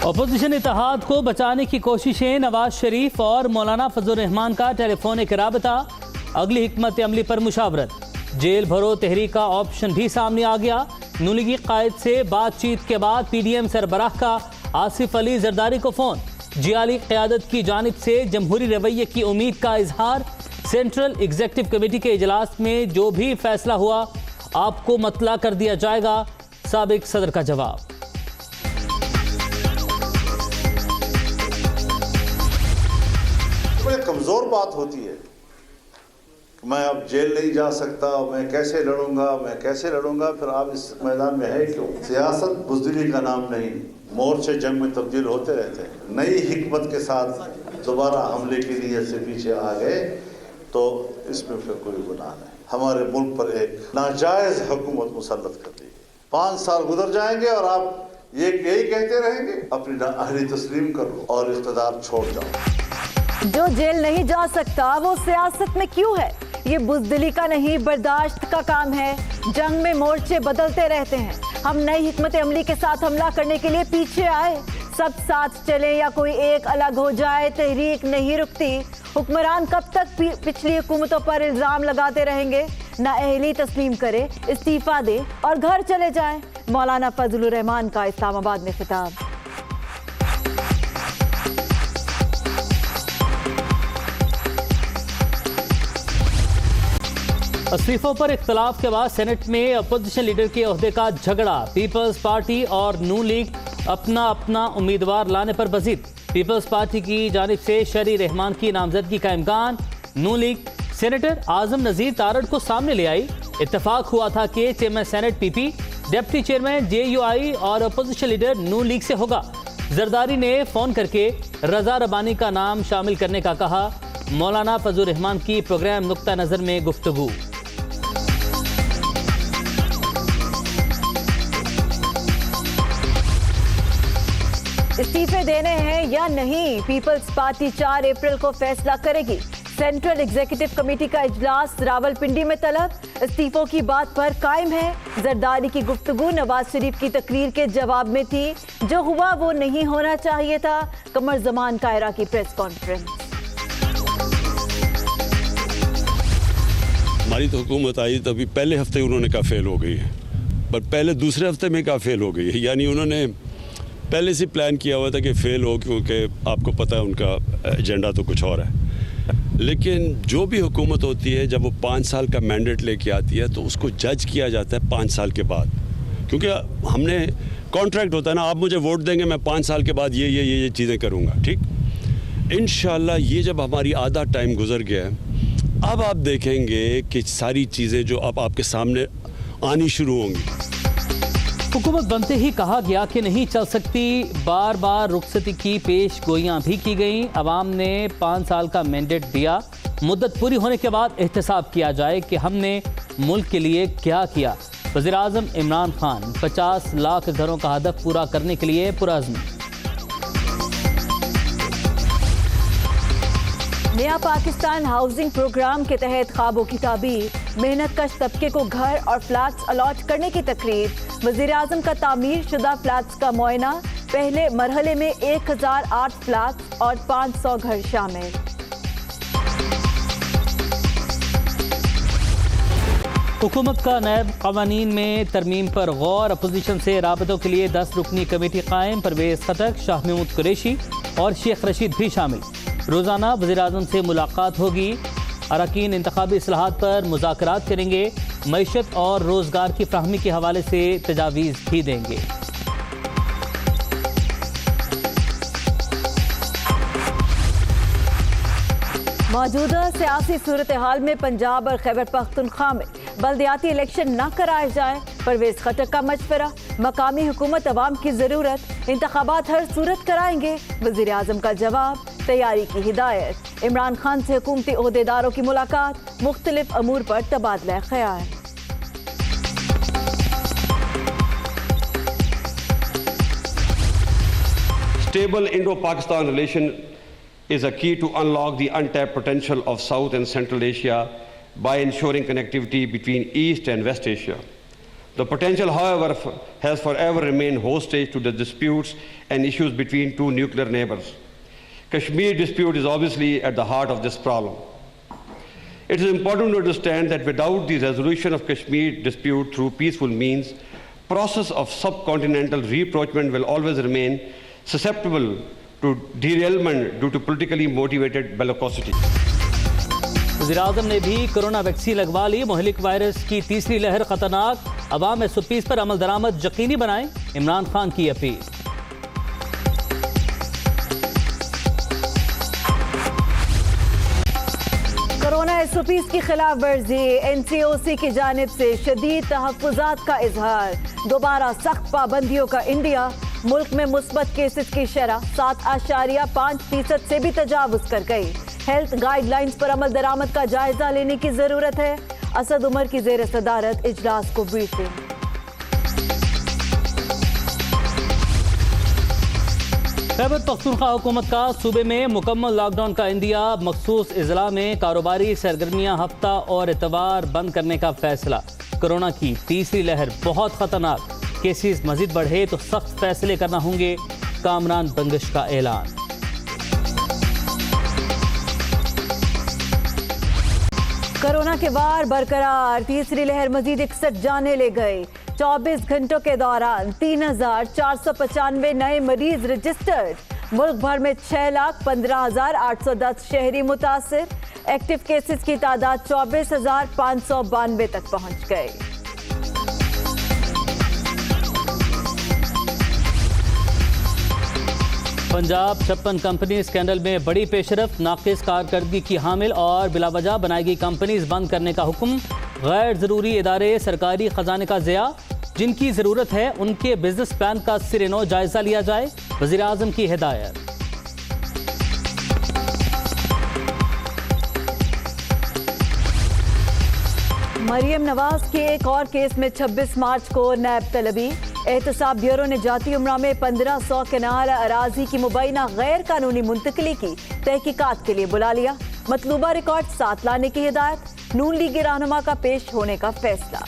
Opposition इत्तेहाद को बचाने की कोशिशें, नवाज शरीफ और मौलाना फजल रहमान का टेलीफोनिक राबता, अगली हिकमत अमली पर मुशावरत, जेल भरो तहरीक का ऑप्शन भी सामने आ गया। नून लीगी कायद से बातचीत के बाद पीडीएम सरबराह का आसिफ अली जरदारी को फोन, जियाली क़यादत की जानिब से जमहूरी रवैये की उम्मीद का इजहार। सेंट्रल एग्जीक्यूटिव कमेटी के इजलास में जो भी फैसला हुआ आपको मतला कर दिया जाएगा, साबिक सदर का जवाब। बड़ी कमज़ोर बात होती है कि मैं अब जेल नहीं जा सकता, मैं कैसे लड़ूंगा। फिर आप इस मैदान में है क्यों? सियासत बुज़दिली का नाम नहीं, मोर्चे जंग में तब्दील होते रहते हैं। नई हिकमत के साथ दोबारा हमले की नीयत से पीछे आ गए तो इसमें फिर कोई गुनाह नहीं। हमारे मुल्क पर एक नाजायज़ हुकूमत मुसल्लत कर दी। 5 साल गुजर जाएंगे और आप यही कहते रहेंगे अपनी नाअहली तस्लीम करो और इख्तिदार छोड़ जाओ। जो जेल नहीं जा सकता वो सियासत में क्यों है? ये बुज़दिली का नहीं, बर्दाश्त का काम है। जंग में मोर्चे बदलते रहते हैं। हम नई हिकमत अमली के साथ हमला करने के लिए पीछे आए। सब साथ चले या कोई एक अलग हो जाए, तहरीक नहीं रुकती। हुक्मरान कब तक पिछली हुकूमतों पर इल्ज़ाम लगाते रहेंगे? नाअहली तस्लीम करे, इस्तीफा दे और घर चले जाए। मौलाना फजल रहमान का इस्लामाबाद में खिताब। इस्तीफों पर इख्तलाफ के बाद सेनेट में अपोजिशन लीडर के ओहदे का झगड़ा। पीपल्स पार्टी और नून लीग अपना अपना उम्मीदवार लाने पर बज़िद। पीपल्स पार्टी की जानिब से शरी रहमान की नामजदगी का इम्कान। नून लीग सेनेटर आजम नज़ीर तारड़ को सामने ले आई। इत्तेफाक हुआ था कि chairman senate PP, deputy chairman JUI और अपोजिशन लीडर नून लीग से होगा। जरदारी ने फ़ोन करके रजा रबानी का नाम शामिल करने का कहा। मौलाना फजल रहमान की प्रोग्राम नुक्ता नज़र में गुफ्तगू। इस्तीफे देने हैं या नहीं, पीपल्स पार्टी 4 अप्रैल को फैसला करेगी। सेंट्रल एग्जीक्यूटिव कमेटी का इजलास रावलपिंडी में तलब। इस्तीफों की बात पर कायम है। जरदारी की गुफ्तगू नवाज शरीफ की तकरीर के जवाब में थी। जो हुआ वो नहीं होना चाहिए था। कमर जमान कायरा की प्रेस कॉन्फ्रेंस। हमारी तो हुकूमत आई तभी पहले हफ्ते उन्होंने कहा फेल हो गई है, पर पहले दूसरे हफ्ते में कहा फेल हो गई है। यानी उन्होंने पहले से प्लान किया हुआ था कि फ़ेल हो, क्योंकि आपको पता है उनका एजेंडा तो कुछ और है। लेकिन जो भी हुकूमत होती है जब वो 5 साल का मैंडेट लेके आती है तो उसको जज किया जाता है 5 साल के बाद, क्योंकि हमने कॉन्ट्रैक्ट होता है ना, आप मुझे वोट देंगे मैं 5 साल के बाद ये चीज़ें करूँगा। ठीक, इंशाल्लाह ये जब हमारी आधा टाइम गुजर गया है, अब आप देखेंगे कि सारी चीज़ें जो अब आपके सामने आनी शुरू होंगी। हुकूमत बनते ही कहा गया कि नहीं चल सकती। बार बार रुखसती की पेश गोइयाँ भी की गईं। अवाम ने 5 साल का मैंडेट दिया। मुद्दत पूरी होने के बाद एहतसाब किया जाए कि हमने मुल्क के लिए क्या किया। वज़ीर आज़म इमरान खान 50 लाख घरों का हदफ पूरा करने के लिए पुरअज़्म। नया पाकिस्तान हाउसिंग प्रोग्राम के तहत ख्वाबों की ताबीर, मेहनत कश तबके को घर और फ्लैट्स अलॉट करने की तकरीर। वज़ीर आज़म का तामीर शुदा फ्लैट्स का मुआयना। पहले मरहले में 1008 फ्लैट्स और 500 घर शामिल। हुकूमत का नैब क़वानीन में तरमीम पर गौर। अपोजिशन से राबतों के लिए 10 रुकनी कमेटी कायम। परवेज़ खटक, शाह महमूद कुरैशी और शेख रशीद भी शामिल। रोज़ाना वज़ीर आज़म से मुलाकात होगी। अरकान इंतखाबी इस्लाहात पर मुज़ाकरात करेंगे। मईशत और रोज़गार की फ्राहमी के हवाले से तजावीज़ भी देंगे। मौजूदा सियासी सूरत हाल में पंजाब और खैबर पख्तूनख्वा में बल्दियाती इलेक्शन न कराए जाए। परवेज़ खटक का मशवरा। मकामी हुकूमत अवाम की ज़रूरत। इंतखाबात हर सूरत कराएंगे। वज़ीर आज़म का जवाब। तैयारी की हिदायत। इमरान खान से हुकूमती ओहदेदारों की मुलाकात। मुख्तलिफ अमूर पर तबादला ख्याल। Stable Indo-Pakistan relation is a key to unlock the untapped potential of South and Central Asia by ensuring connectivity between East and West Asia. The potential, however, has forever remained hostage to the disputes and issues between two nuclear neighbors. Kashmir dispute is obviously at the heart of this problem. It is important to understand that without the resolution of Kashmir dispute through peaceful means, process of subcontinental rapprochement will always remain susceptible to derailment due to politically motivated bellicosity. वज़ीर-ए-आज़म ने भी corona vaccine लगवा ली। मुहलिक virus की तीसरी लहर खतरनाक, अवाम SOPs पर अमल दरामद यकीनी बनाएं, इमरान खान की अपील। कोरोना SOPs की खिलाफ वर्जी, NCOC की जानिब से शदीद तहफ़्फ़ुज़ात का इजहार। दोबारा सख्त पाबंदियों का इंडिया। मुल्क में मुस्बत केसेस की शरह 7.5% से भी तजावुज़ कर गई। हेल्थ गाइडलाइंस पर अमल दरामद का जायजा लेने की जरूरत है। असद उमर की ज़ेर सदारत इजलास को ब्रीफिंग। खैबर पख्तूनख्वा हुकूमत का सूबे में मुकम्मल लॉकडाउन का इंदिया। मखसूस इजला में कारोबारी सरगर्मियां हफ्ता और इतवार बंद करने का फैसला। कोरोना की तीसरी लहर बहुत खतरनाक, केसेस मजीद बढ़े तो सख्त फैसले करना होंगे, कामरान बंदिश का ऐलान। कोरोना के वार बरकरार, तीसरी लहर मजीद 61 जाने ले गई। 24 घंटों के दौरान 3,495 नए मरीज रजिस्टर्ड। मुल्क भर में 6,15,810 शहरी मुतासिर। एक्टिव केसेस की तादाद 24,592 तक पहुंच गई। पंजाब 56 कंपनी स्कैंडल में बड़ी पेशरफ, नाकिस कारकर्दगी की हामिल और बिलावजह बनाई गई कंपनीज बंद करने का हुक्म। गैर ज़रूरी इदारे सरकारी खजाने का ज़िया, जिनकी ज़रूरत है उनके बिजनेस प्लान का सिरे-नौ जायजा लिया जाए, वज़ीर-ए-आज़म की हिदायत। मरियम नवाज के एक और केस में 26 मार्च को नैब तलबी। एहतसाब ब्यूरो ने जाती उम्रा में 1500 कनाल अराजी की मुबैना गैर कानूनी मुंतकली की तहकीकात के लिए बुला लिया। मतलूबा रिकॉर्ड साथ लाने की हिदायत। नून लीग रहनुमा का पेश होने का फैसला।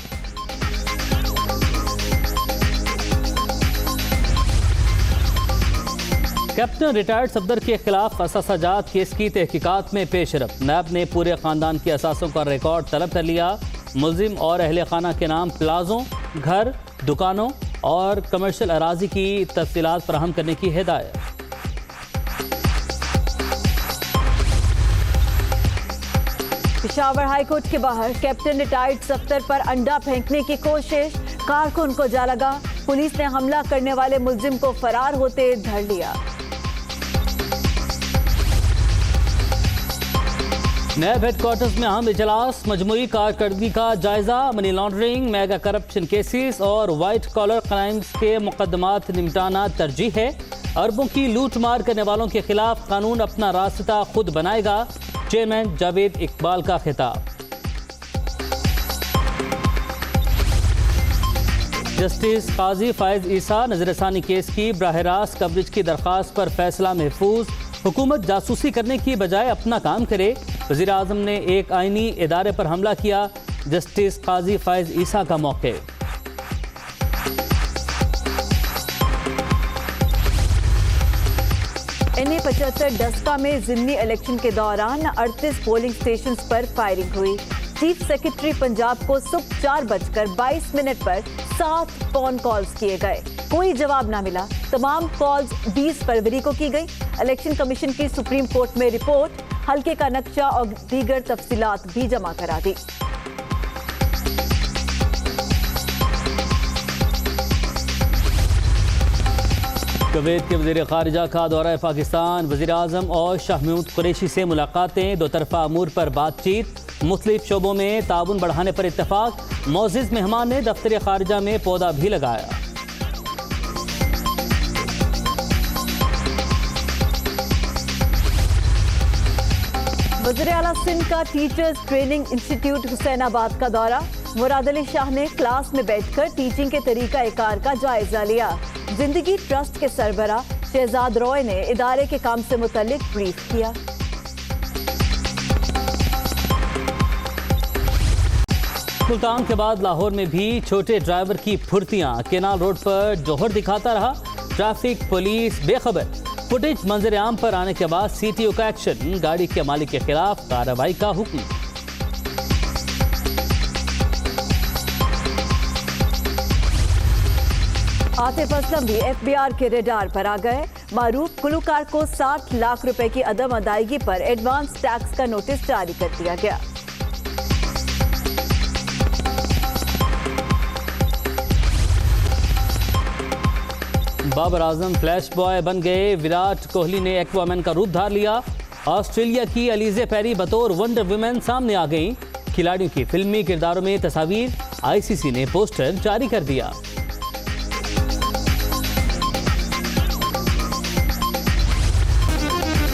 कैप्टन रिटायर्ड सफदर के खिलाफ असासाजात केस की तहकीकात में पेशरफ। नैब ने पूरे खानदान के असासों का रिकॉर्ड तलब कर लिया। मुल्जिम और अहले खाना के नाम प्लाजों, घर, दुकानों और कमर्शियल अराजी की तफसीलात फराहम करने की हिदायत। पेशावर हाईकोर्ट के बाहर कैप्टन रिटायर्ड सफ्तर पर अंडा फेंकने की कोशिश, कारकुन को जा लगा। पुलिस ने हमला करने वाले मुल्जिम को फरार होते धर लिया। नैब हेडक्वार्टर्स में अहम इजलास, मजमूई कारकर्दगी का जायजा। Money laundering, mega corruption cases और वाइट कॉलर क्राइम्स के मुकदमात निपटाना तरजीह है। अरबों की लूट मार करने वालों के खिलाफ कानून अपना रास्ता खुद बनाएगा, चेयरमैन जावेद इकबाल का खिताब। जस्टिस काजी फायज ईसा नजरसानी केस की बराह रास्त कवरेज की दरख्वास्त पर फैसला महफूज। हुकूमत जासूसी करने की बजाय अपना काम करे। वज़ीर-ए-आज़म ने एक आईनी इदारे पर हमला किया, जस्टिस काजी फायज ईसा का मौके। NA 75 डस्का में ज़िमनी इलेक्शन के दौरान 38 पोलिंग स्टेशन पर फायरिंग हुई। चीफ सेक्रेटरी पंजाब को सुबह 4:22 पर 7 फोन कॉल्स किए गए, कोई जवाब ना मिला। तमाम कॉल्स 20 फरवरी को की गई। इलेक्शन कमीशन की सुप्रीम कोर्ट में रिपोर्ट, हल्के का नक्शा और दीगर तफसीलात भी जमा करा दी। कुवैत के वज़ीर ख़ारिजा का दौरा पाकिस्तान। वज़ीर-ए-आज़म और शाह महमूद कुरैशी से मुलाकातें, दो तरफ़ा अमूर पर बातचीत। मुख्तलिफ शोबों में ताउन बढ़ाने पर इत्तफाक। मोअज़्ज़िज़ मेहमान ने दफ्तर ख़ारिजा में पौधा भी लगाया। वज़ीर आला सिंध का टीचर्स ट्रेनिंग इंस्टीट्यूट हुसैनाबाद का दौरा। मुराद अली शाह ने क्लास में बैठकर टीचिंग के तरीक़ा-ए-कार का जायजा लिया। जिंदगी ट्रस्ट के सरबरा शहजाद रॉय ने इदारे के काम से मुतल्लिक ब्रीफ किया। मुल्तान के बाद लाहौर में भी छोटे ड्राइवर की फुर्तियां। केनाल रोड पर जोहर दिखाता रहा ट्रैफिक पुलिस बेखबर। फुटेज मंजर आम पर आने के बाद सीटीओ का एक्शन, गाड़ी के मालिक के खिलाफ कार्रवाई का हुक्म। आतिफ असलम भी एफबीआर के रेडार पर आ गए। मारूफ गुलूकार को 7 लाख रुपए की अदम अदायगी पर एडवांस टैक्स का नोटिस जारी कर दिया गया। बाबर आजम फ्लैश बॉय बन गए। विराट कोहली ने एक्वामैन का रूप धार लिया। ऑस्ट्रेलिया की अलीजे पेरी बतौर वंडर वुमेन सामने आ गईं। खिलाड़ियों की फिल्मी किरदारों में तस्वीर, आईसीसी ने पोस्टर जारी कर दिया।